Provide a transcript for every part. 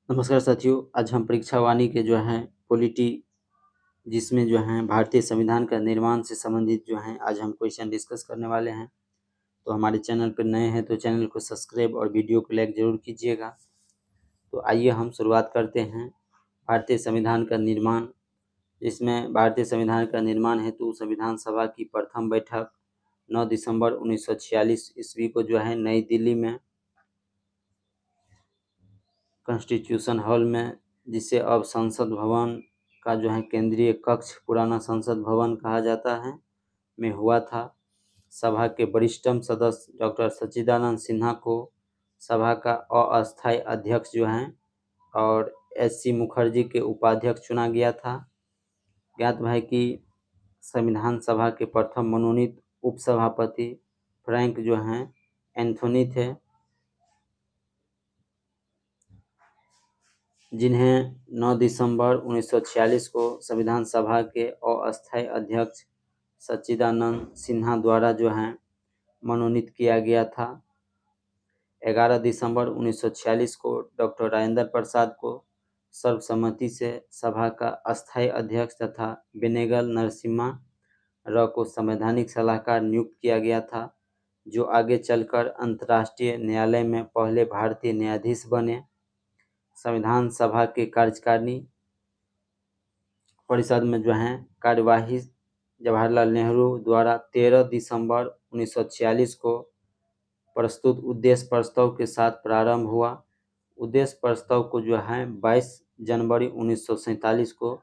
नमस्कार साथियों, आज हम परीक्षा वाणी के पॉलिटी जिसमें भारतीय संविधान का निर्माण से संबंधित आज हम क्वेश्चन डिस्कस करने वाले हैं। तो हमारे चैनल पर नए हैं तो चैनल को सब्सक्राइब और वीडियो को लाइक जरूर कीजिएगा। तो आइए हम शुरुआत करते हैं भारतीय संविधान का निर्माण। इसमें भारतीय संविधान का निर्माण हेतु संविधान सभा की प्रथम बैठक 9 दिसंबर 1946 ईस्वी को नई दिल्ली में कॉन्स्टिट्यूशन हॉल में, जिसे अब संसद भवन का केंद्रीय कक्ष पुराना संसद भवन कहा जाता है, में हुआ था। सभा के वरिष्ठतम सदस्य डॉक्टर सच्चिदानंद सिन्हा को सभा का अस्थायी अध्यक्ष और एस.सी. मुखर्जी के उपाध्यक्ष चुना गया था। ज्ञात है कि संविधान सभा के प्रथम मनोनीत उपसभापति फ्रैंक एंथोनी थे, जिन्हें 9 दिसंबर 1946 को संविधान सभा के अस्थायी अध्यक्ष सच्चिदानंद सिन्हा द्वारा मनोनीत किया गया था। 11 दिसंबर 1946 को डॉक्टर राजेंद्र प्रसाद को सर्वसम्मति से सभा का अस्थायी अध्यक्ष तथा बेनेगल नरसिम्हा राव को संवैधानिक सलाहकार नियुक्त किया गया था, जो आगे चलकर अंतर्राष्ट्रीय न्यायालय में पहले भारतीय न्यायाधीश बने। संविधान सभा के कार्यकारिणी परिषद में कार्यवाही जवाहरलाल नेहरू द्वारा 13 दिसंबर 1946 को प्रस्तुत उद्देश्य प्रस्ताव के साथ प्रारंभ हुआ। उद्देश्य प्रस्ताव को 22 जनवरी 1947 को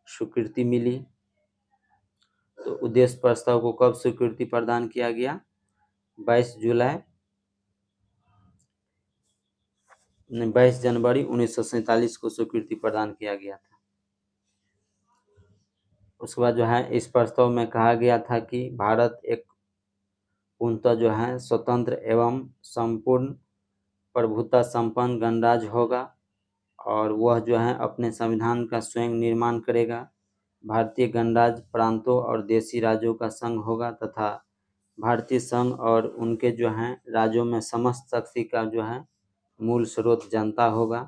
स्वीकृति मिली। तो उद्देश्य प्रस्ताव को कब स्वीकृति प्रदान किया गया? 22 जनवरी 1947 को स्वीकृति प्रदान किया गया था। उसके बाद इस प्रस्ताव में कहा गया था कि भारत एक पूर्णतः स्वतंत्र एवं संपूर्ण प्रभुता संपन्न गणराज्य होगा और वह अपने संविधान का स्वयं निर्माण करेगा। भारतीय गणराज्य प्रांतों और देशी राज्यों का संघ होगा तथा भारतीय संघ और उनके राज्यों में समस्त शक्ति का मूल स्रोत जनता होगा।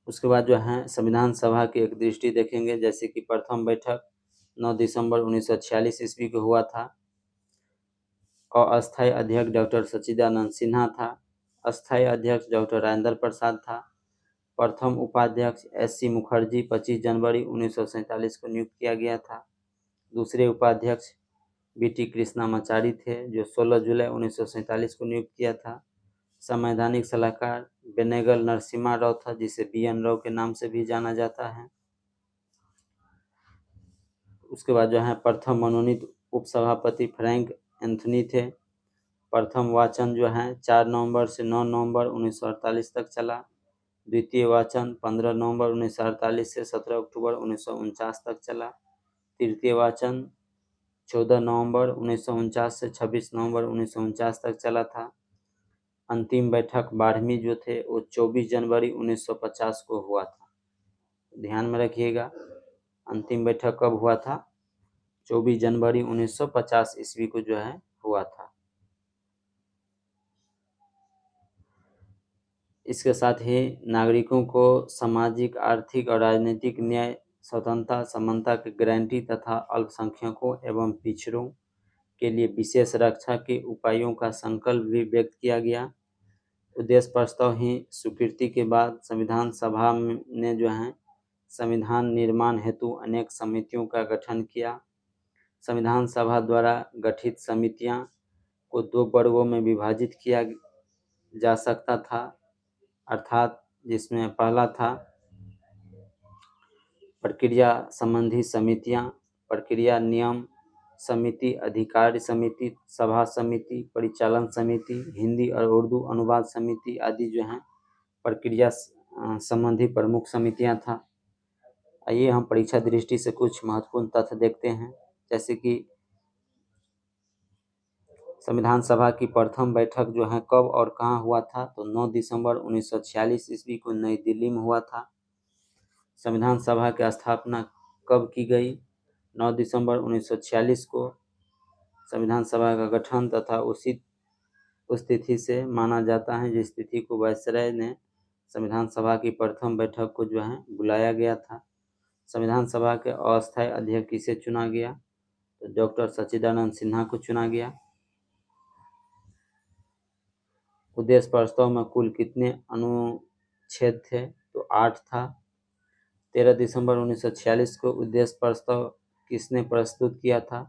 उसके बाद संविधान सभा की एक दृष्टि देखेंगे, जैसे कि प्रथम बैठक 9 दिसंबर 1946 ईस्वी को हुआ था। अस्थायी अध्यक्ष डॉक्टर सच्चिदानंद सिन्हा था। अस्थायी अध्यक्ष डॉक्टर राजेंद्र प्रसाद था। प्रथम उपाध्यक्ष एस.सी. मुखर्जी 25 जनवरी 1947 को नियुक्त किया गया था। दूसरे उपाध्यक्ष बी.टी. कृष्णामाचारी थे, जो 16 जुलाई 1947 को नियुक्त किया था। संवैधानिक सलाहकार बेनेगल नरसिम्हा राव था, जिसे बी.एन. राव के नाम से भी जाना जाता है। उसके बाद प्रथम मनोनीत उपसभापति फ्रैंक एंथोनी थे। प्रथम वाचन 4 नवंबर से 9 नवंबर 1948 तक चला। द्वितीय वाचन 15 नवंबर 1948 से 17 अक्टूबर 1949 तक चला। तृतीय वाचन 14 नवंबर 1949 से 26 नवंबर 1949 तक चला था। अंतिम बैठक 12वीं जो थे वो 24 जनवरी 1950 को हुआ था। ध्यान में रखिएगा, अंतिम बैठक कब हुआ था? 24 जनवरी 1950 ईस्वी को हुआ था। इसके साथ ही नागरिकों को सामाजिक, आर्थिक और राजनीतिक न्याय, स्वतंत्रता, समानता की गारंटी तथा अल्पसंख्यकों एवं पिछड़ों के लिए विशेष रक्षा के उपायों का संकल्प भी व्यक्त किया गया। उद्देश्य प्रस्ताव ही स्वीकृति के बाद संविधान सभा ने संविधान निर्माण हेतु अनेक समितियों का गठन किया। संविधान सभा द्वारा गठित समितियां को 2 वर्गों में विभाजित किया जा सकता था, अर्थात जिसमें पहला था प्रक्रिया संबंधी समितियां, प्रक्रिया नियम समिति, अधिकार समिति, सभा समिति, परिचालन समिति, हिंदी और उर्दू अनुवाद समिति आदि प्रक्रिया संबंधी प्रमुख समितियां था। आइए हम परीक्षा दृष्टि से कुछ महत्वपूर्ण तथ्य देखते हैं, जैसे कि संविधान सभा की प्रथम बैठक कब और कहाँ हुआ था? तो 9 दिसंबर 1946 ईस्वी को नई दिल्ली में हुआ था। संविधान सभा की स्थापना कब की गई? 9 दिसंबर 1946 को। संविधान सभा का गठन तथा उसी उस तिथि से माना जाता है जिस तिथि को वायसराय ने संविधान सभा की प्रथम बैठक को जो है बुलाया गया था। संविधान सभा के अस्थायी अध्यक्ष किसे चुना गया? तो डॉक्टर सच्चिदानंद सिन्हा को चुना गया। उद्देश्य प्रस्ताव में कुल कितने अनुच्छेद थे? तो 8 था। 13 दिसंबर 1946 को उद्देश्य प्रस्ताव किसने प्रस्तुत किया था?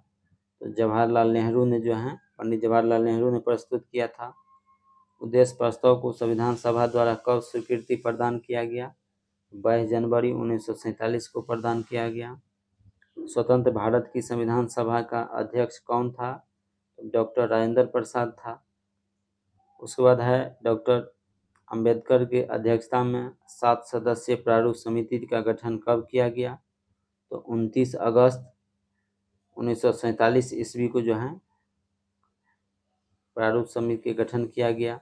तो जवाहरलाल नेहरू ने जो है पंडित जवाहरलाल नेहरू ने प्रस्तुत किया था। उद्देश्य प्रस्ताव को संविधान सभा द्वारा कब स्वीकृति प्रदान किया गया? 22 जनवरी 1947 को प्रदान किया गया। स्वतंत्र भारत की संविधान सभा का अध्यक्ष कौन था? डॉक्टर राजेंद्र प्रसाद था। उसके बाद है डॉक्टर अंबेडकर के अध्यक्षता में 7 सदस्यीय प्रारूप समिति का गठन कब किया गया? तो 29 अगस्त 1947 ईस्वी को जो है प्रारूप समिति के गठन किया गया।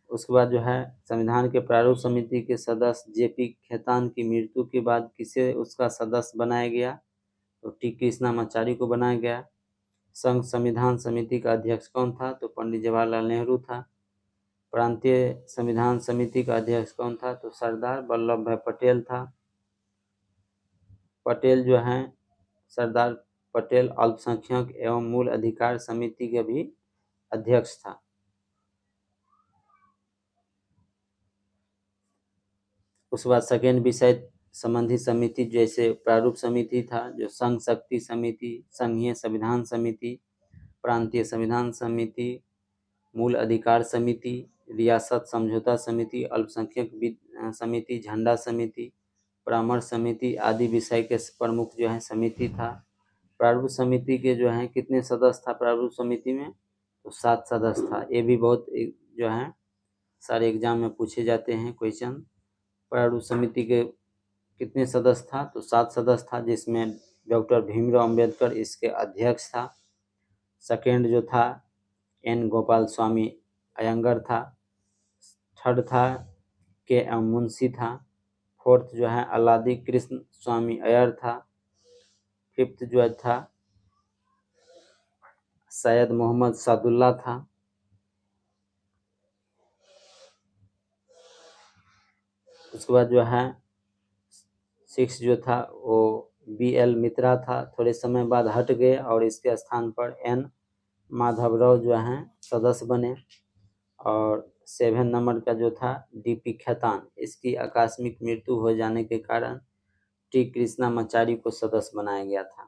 उसके बाद जो है संविधान के प्रारूप समिति के सदस्य जेपी खेतान की मृत्यु के बाद किसे उसका सदस्य बनाया गया? तो टी कृष्णामाचारी को बनाया गया। संघ संविधान समिति का अध्यक्ष कौन था? तो पंडित जवाहरलाल नेहरू था। प्रांतीय संविधान समिति का अध्यक्ष कौन था? तो सरदार वल्लभ भाई पटेल था। पटेल जो है सरदार पटेल अल्पसंख्यक एवं मूल अधिकार समिति के भी अध्यक्ष था। उसके बाद सेकेंड विषय संबंधी समिति जैसे प्रारूप समिति था, जो संघ शक्ति समिति, संघीय संविधान समिति, प्रांतीय संविधान समिति, मूल अधिकार समिति, रियासत समझौता समिति, अल्पसंख्यक समिति, झंडा समिति, परामर्श समिति आदि विषय के प्रमुख जो है समिति था। प्रारूप समिति के जो है कितने सदस्य था प्रारूप समिति में? तो 7 सदस्य था। ये भी बहुत जो है सारे एग्जाम में पूछे जाते हैं क्वेश्चन। प्रारूप समिति के कितने सदस्य था? तो 7 सदस्य था, जिसमें डॉक्टर भीमराव अंबेडकर इसके अध्यक्ष था। सेकेंड जो था एन गोपाल स्वामी अयंगर था। थर्ड था के एम मुंशी था। फोर्थ जो है अल्लादी कृष्ण स्वामी अय्यर था। फिफ्थ जो था सैयद मोहम्मद सादुल्ला था। उसके बाद जो है 6 जो था वो BL मित्रा था। थोड़े समय बाद हट गए और इसके स्थान पर N माधवराव जो हैं सदस्य बने। और 7 नंबर का जो था DP खेतान, इसकी आकस्मिक मृत्यु हो जाने के कारण टी कृष्णामाचारी को सदस्य बनाया गया था।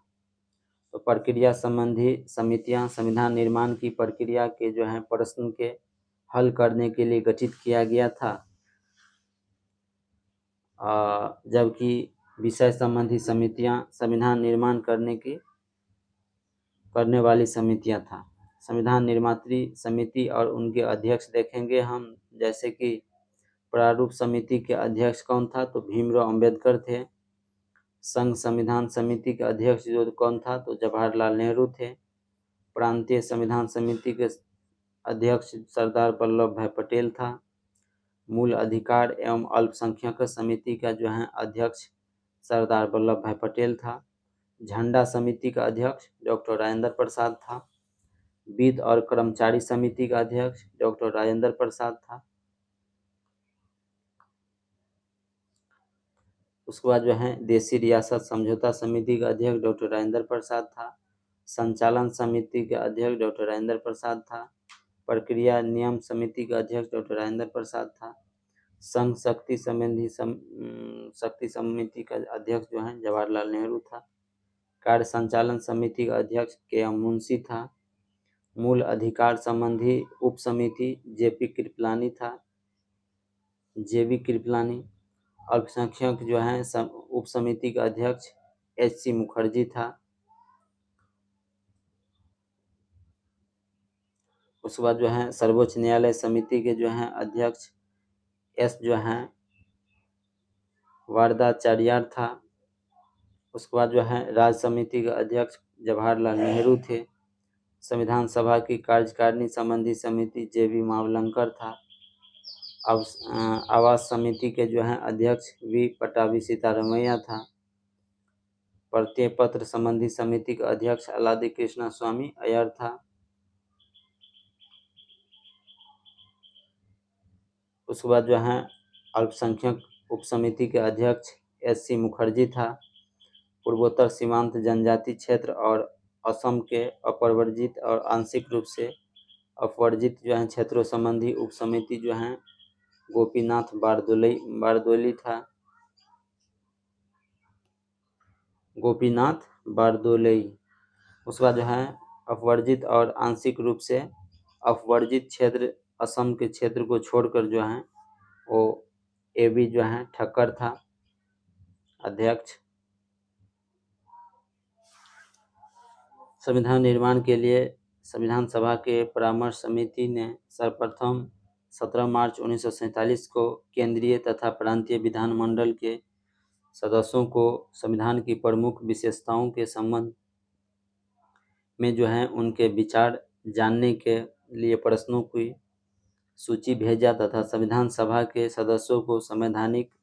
तो प्रक्रिया संबंधी समितियां संविधान निर्माण की प्रक्रिया के जो है प्रश्न के हल करने के लिए गठित किया गया था, जबकि विषय संबंधी समितियां संविधान निर्माण करने वाली समितियां था। संविधान निर्मात्री समिति और उनके अध्यक्ष देखेंगे हम, जैसे कि प्रारूप समिति के अध्यक्ष कौन था? तो भीमराव अंबेडकर थे। संघ संविधान समिति के अध्यक्ष जो कौन था? तो जवाहरलाल नेहरू थे। प्रांतीय संविधान समिति के अध्यक्ष सरदार वल्लभ भाई पटेल था। मूल अधिकार एवं अल्पसंख्यक समिति का जो है अध्यक्ष सरदार वल्लभ भाई पटेल था। झंडा समिति का अध्यक्ष डॉक्टर राजेंद्र प्रसाद था। वित्त और कर्मचारी समिति का अध्यक्ष डॉक्टर राजेंद्र प्रसाद था। उसके बाद जो है देशी रियासत समझौता समिति का अध्यक्ष डॉक्टर राजेंद्र प्रसाद था। संचालन समिति के अध्यक्ष डॉक्टर राजेंद्र प्रसाद था। प्रक्रिया नियम समिति का अध्यक्ष डॉक्टर राजेंद्र प्रसाद था। संघ शक्ति संबंधी शक्ति समिति का अध्यक्ष जो है जवाहरलाल नेहरू था। कार्य संचालन समिति का अध्यक्ष KM मुंशी था। मूल अधिकार संबंधी उप समिति JP कृपलानी था, JB कृपलानी। अल्पसंख्यक जो है उप समिति का अध्यक्ष HC मुखर्जी था। उसके बाद जो है सर्वोच्च न्यायालय समिति के जो है अध्यक्ष S जो है वारदाचार्य था। उसके बाद जो है राज्य समिति का अध्यक्ष जवाहरलाल नेहरू थे। संविधान सभा की कार्यकारिणी संबंधी समिति JB मावलंकर था। अब आवास समिति के जो है अध्यक्ष V पटाभी सीतारमैया था। प्रत्यय पत्र संबंधी समिति का अध्यक्ष अल्लादी कृष्ण स्वामी अय्यर था। उसके बाद जो है अल्पसंख्यक उप समिति के अध्यक्ष SC मुखर्जी था। पूर्वोत्तर सीमांत जनजाति क्षेत्र और असम के अपरवर्जित और आंशिक रूप से अपवर्जित जो है क्षेत्रों संबंधी उप समिति जो है गोपीनाथ बारदोली था। गोपीनाथ बारदोलई। उसके बाद जो है अपवर्जित और आंशिक रूप से अपवर्जित क्षेत्र असम के क्षेत्र को छोड़कर जो है वो AB जो है ठक्कर था अध्यक्ष। संविधान निर्माण के लिए संविधान सभा के परामर्श समिति ने सर्वप्रथम 17 मार्च 1947 को केंद्रीय तथा प्रांतीय विधानमंडल के सदस्यों को संविधान की प्रमुख विशेषताओं के संबंध में जो है उनके विचार जानने के लिए प्रश्नों की सूची भेजा तथा संविधान सभा के सदस्यों को संवैधानिक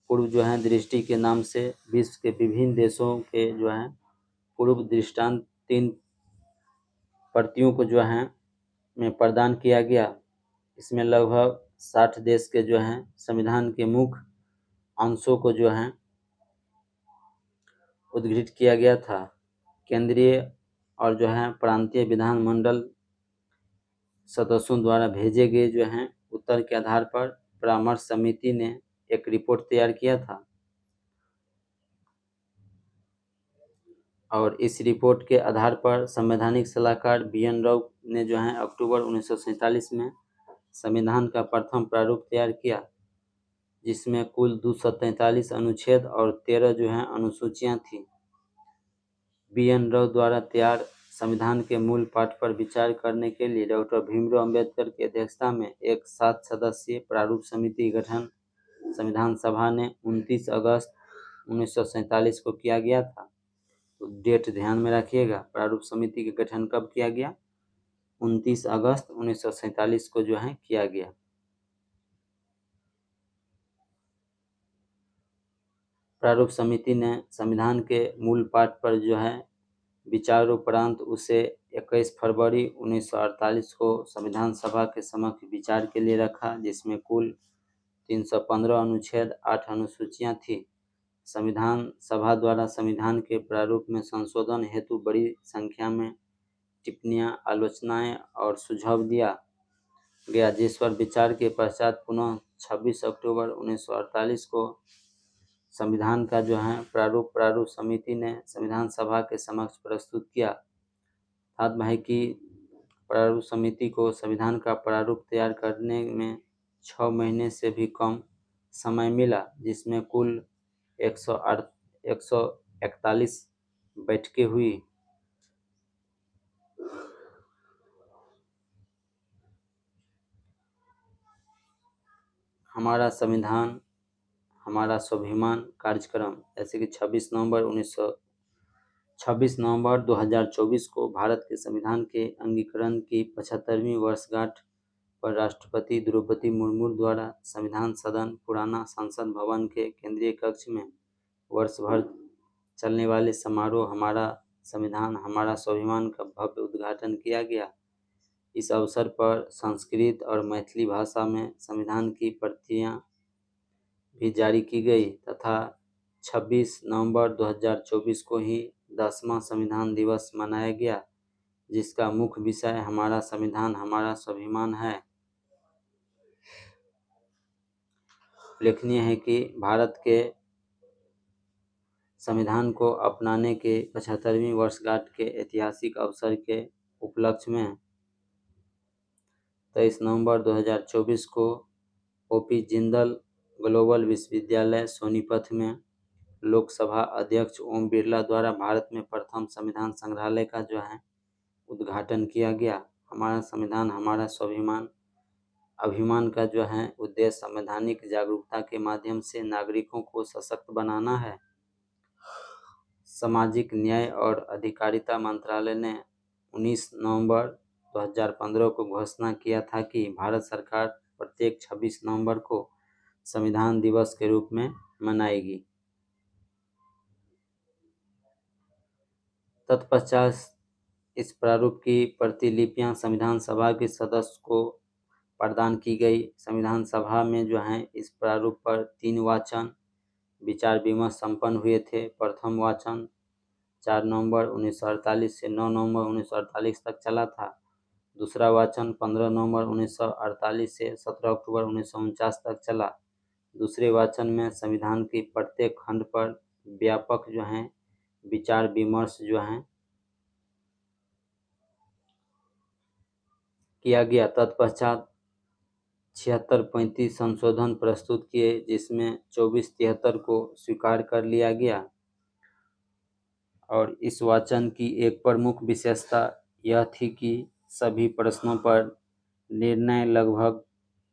पूर्व जो है दृष्टि के नाम से विश्व के विभिन्न देशों के जो है पूर्व दृष्टांत 3 प्रतियों को जो है में प्रदान किया गया। इसमें लगभग 60 देश के जो हैं संविधान के मुख्य अंशों को जो है उद्धृत किया गया था। केंद्रीय और जो है प्रांतीय विधानमंडल सदस्यों द्वारा भेजे गए जो हैं उत्तर के आधार पर परामर्श समिति ने एक रिपोर्ट तैयार किया था और इस रिपोर्ट के आधार पर संवैधानिक सलाहकार BN राव ने जो है अक्टूबर 1947 में संविधान का प्रथम प्रारूप तैयार किया, जिसमें कुल 243 अनुच्छेद और 13 जो है अनुसूचियां थी। BN राव द्वारा तैयार संविधान के मूल पाठ पर विचार करने के लिए डॉक्टर भीमराव अंबेडकर की अध्यक्षता में एक 7 सदस्यीय प्रारूप समिति गठन संविधान सभा ने 29 अगस्त 1947 को किया गया था। तो डेट ध्यान में रखिएगा, प्रारूप समिति का गठन कब किया गया? 29 अगस्त 1947 को जो है किया गया। प्रारूप समिति ने संविधान के मूल पाठ पर जो है विचार उपरांत उसे 21 फरवरी 1948 को संविधान सभा के समक्ष विचार के लिए रखा, जिसमें कुल 315 अनुच्छेद 8 अनुसूचियां थी। संविधान सभा द्वारा संविधान के प्रारूप में संशोधन हेतु बड़ी संख्या में टिप्पणियां, आलोचनाएं और सुझाव दिया गया, जिस पर विचार के पश्चात पुनः 26 अक्टूबर 1948 को संविधान का जो है प्रारूप समिति ने संविधान सभा के समक्ष प्रस्तुत किया। ध्यातव्य है कि प्रारूप समिति को संविधान का प्रारूप तैयार करने में 6 महीने से भी कम समय मिला, जिसमें कुल 141 बैठकें हुई। हमारा संविधान हमारा स्वाभिमान कार्यक्रम, जैसे कि 26 नवंबर 2024 को भारत के संविधान के अंगीकरण की 75वीं वर्षगांठ पर राष्ट्रपति द्रौपदी मुर्मू द्वारा संविधान सदन पुराना संसद भवन के केंद्रीय कक्ष में वर्ष भर चलने वाले समारोह हमारा संविधान हमारा स्वाभिमान का भव्य उद्घाटन किया गया। इस अवसर पर संस्कृत और मैथिली भाषा में संविधान की प्रतियां भी जारी की गई तथा 26 नवंबर 2024 को ही 10वां संविधान दिवस मनाया गया, जिसका मुख्य विषय हमारा संविधान हमारा स्वाभिमान है। उल्लेखनीय है कि भारत के संविधान को अपनाने के 75वीं वर्षगांठ के ऐतिहासिक अवसर के उपलक्ष्य में 23 नवंबर 2024 को OP जिंदल ग्लोबल विश्वविद्यालय सोनीपत में लोकसभा अध्यक्ष ओम बिरला द्वारा भारत में प्रथम संविधान संग्रहालय का जो है उद्घाटन किया गया। हमारा संविधान हमारा स्वाभिमान अभिमान का जो है उद्देश्य संवैधानिक जागरूकता के माध्यम से नागरिकों को सशक्त बनाना है। सामाजिक न्याय और अधिकारिता मंत्रालय ने 19 नवंबर 2015 को घोषणा किया था कि भारत सरकार प्रत्येक 26 नवंबर को संविधान दिवस के रूप में मनाएगी। तत्पश्चात इस प्रारूप की प्रतिलिपियां संविधान सभा के सदस्य को प्रदान की गई। संविधान सभा में जो है इस प्रारूप पर 3 वाचन विचार विमर्श संपन्न हुए थे। प्रथम वाचन 4 नवंबर 1948 से 9 नवंबर 1948 तक चला था। दूसरा वाचन 15 नवंबर 1948 से 17 अक्टूबर 1949 तक चला। दूसरे वाचन में संविधान की प्रत्येक खंड पर व्यापक जो है विचार विमर्श जो है किया गया। तत्पश्चात 76-35 संशोधन प्रस्तुत किए, जिसमें 24-73 को स्वीकार कर लिया गया। और इस वाचन की एक प्रमुख विशेषता यह थी कि सभी प्रश्नों पर निर्णय लगभग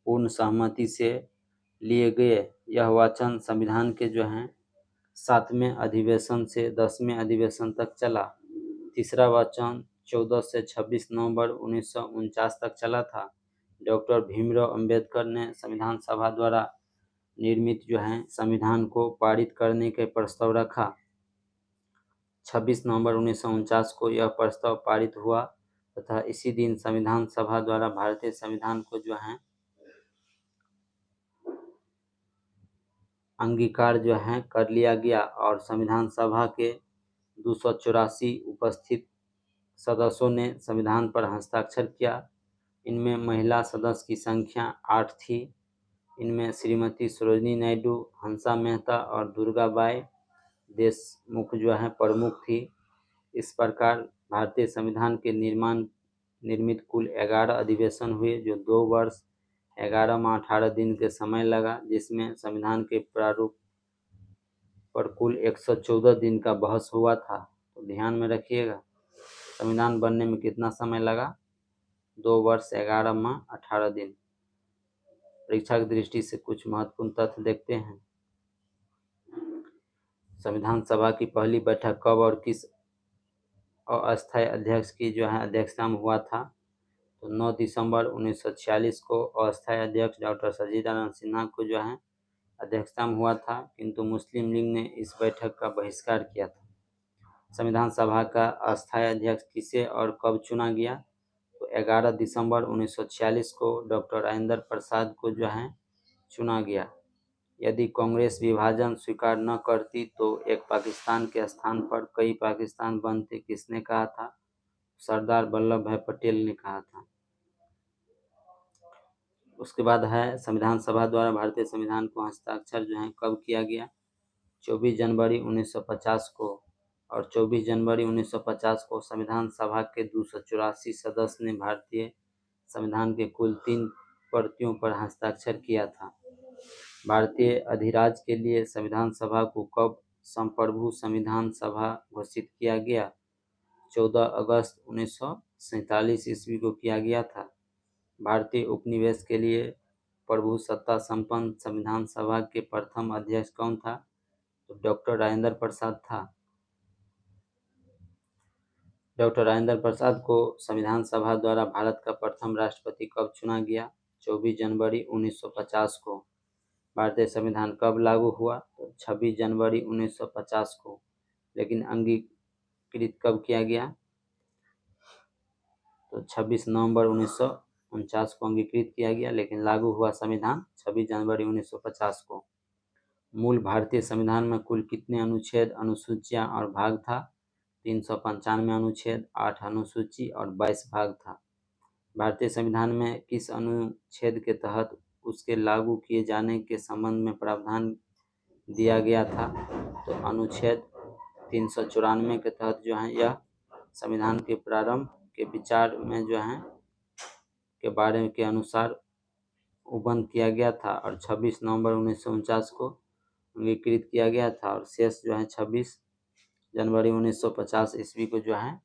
पूर्ण सहमति से लिए गए। यह वाचन संविधान के जो है 7वें अधिवेशन से 10वें अधिवेशन तक चला। तीसरा वाचन 14 से 26 नवंबर 1949 तक चला था। डॉक्टर भीमराव अंबेडकर ने संविधान सभा द्वारा निर्मित जो है संविधान को पारित करने के प्रस्ताव रखा। 26 नवंबर 1949 को यह प्रस्ताव पारित हुआ तथा इसी दिन संविधान सभा द्वारा भारतीय संविधान को जो है अंगीकार जो है कर लिया गया। और संविधान सभा के 284 उपस्थित सदस्यों ने संविधान पर हस्ताक्षर किया। इनमें महिला सदस्य की संख्या 8 थी। इनमें श्रीमती सरोजिनी नायडू, हंसा मेहता और दुर्गाबाई देशमुख जो है प्रमुख थी। इस प्रकार भारतीय संविधान के निर्मित कुल 11 अधिवेशन हुए, जो 2 वर्ष 11 माह 18 दिन के समय लगा, जिसमें संविधान के प्रारूप पर कुल 114 दिन का बहस हुआ था। तो ध्यान में रखिएगा, संविधान बनने में कितना समय लगा? 2 वर्ष 11 माह 18 दिन। परीक्षा की दृष्टि से कुछ महत्वपूर्ण तथ्य देखते हैं। संविधान सभा की पहली बैठक कब और किस अस्थायी अध्यक्ष की जो है अध्यक्षता में हुआ था? तो 9 दिसंबर 1946 को अस्थायी अध्यक्ष डॉक्टर सच्चिदानंद सिन्हा को जो है अध्यक्षता में हुआ था, किंतु मुस्लिम लीग ने इस बैठक का बहिष्कार किया था। संविधान सभा का अस्थायी अध्यक्ष किसे और कब चुना गया? तो 11 दिसंबर 1946 को डॉक्टर राजेंद्र प्रसाद को जो है चुना गया। यदि कांग्रेस विभाजन स्वीकार न करती तो एक पाकिस्तान के स्थान पर कई पाकिस्तान बनते, किसने कहा था? सरदार वल्लभ भाई पटेल ने कहा था। उसके बाद है संविधान सभा द्वारा भारतीय संविधान को हस्ताक्षर जो है कब किया गया? 24 जनवरी 1950 को। और 24 जनवरी 1950 को संविधान सभा के 284 सदस्य ने भारतीय संविधान के कुल 3 प्रतियों पर हस्ताक्षर किया था। भारतीय अधिराज के लिए संविधान सभा को कब संप्रभु संविधान सभा घोषित किया गया? 14 अगस्त 1947 ईस्वी को किया गया था। भारतीय उपनिवेश के लिए प्रभु सत्ता संपन्न संविधान सभा के प्रथम अध्यक्ष कौन था? तो डॉक्टर राजेंद्र प्रसाद था। डॉक्टर राजेंद्र प्रसाद को संविधान सभा द्वारा भारत का प्रथम राष्ट्रपति कब चुना गया? 24 जनवरी 1950 को। भारतीय संविधान कब लागू हुआ? तो 26 जनवरी 1950 को। लेकिन अंगीकृत कब किया गया? तो 26 नवंबर 1949 को अंगीकृत किया गया, लेकिन लागू हुआ संविधान 26 जनवरी 1950 को। मूल भारतीय संविधान में कुल कितने अनुच्छेद, अनुसूचियां और भाग था? 395 अनुच्छेद, 8 अनुसूची और 22 भाग था। भारतीय संविधान में किस अनुच्छेद के तहत उसके लागू किए जाने के संबंध में प्रावधान दिया गया था? तो अनुच्छेद 394 के तहत जो है यह संविधान के प्रारंभ के विचार में जो है के बारे के अनुसार बंद किया गया था। और 26 नवंबर 1949 को अंगीकृत किया गया था। और शेष जो है 26 जनवरी 1950 ईस्वी को जो है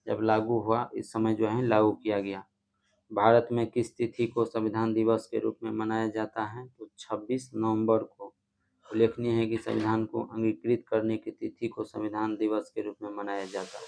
जब लागू हुआ, इस समय जो है लागू किया गया। भारत में किस तिथि को संविधान दिवस के रूप में मनाया जाता है? तो 26 नवंबर को। उल्लेखनीय है कि संविधान को अंगीकृत करने की तिथि को संविधान दिवस के रूप में मनाया जाता है।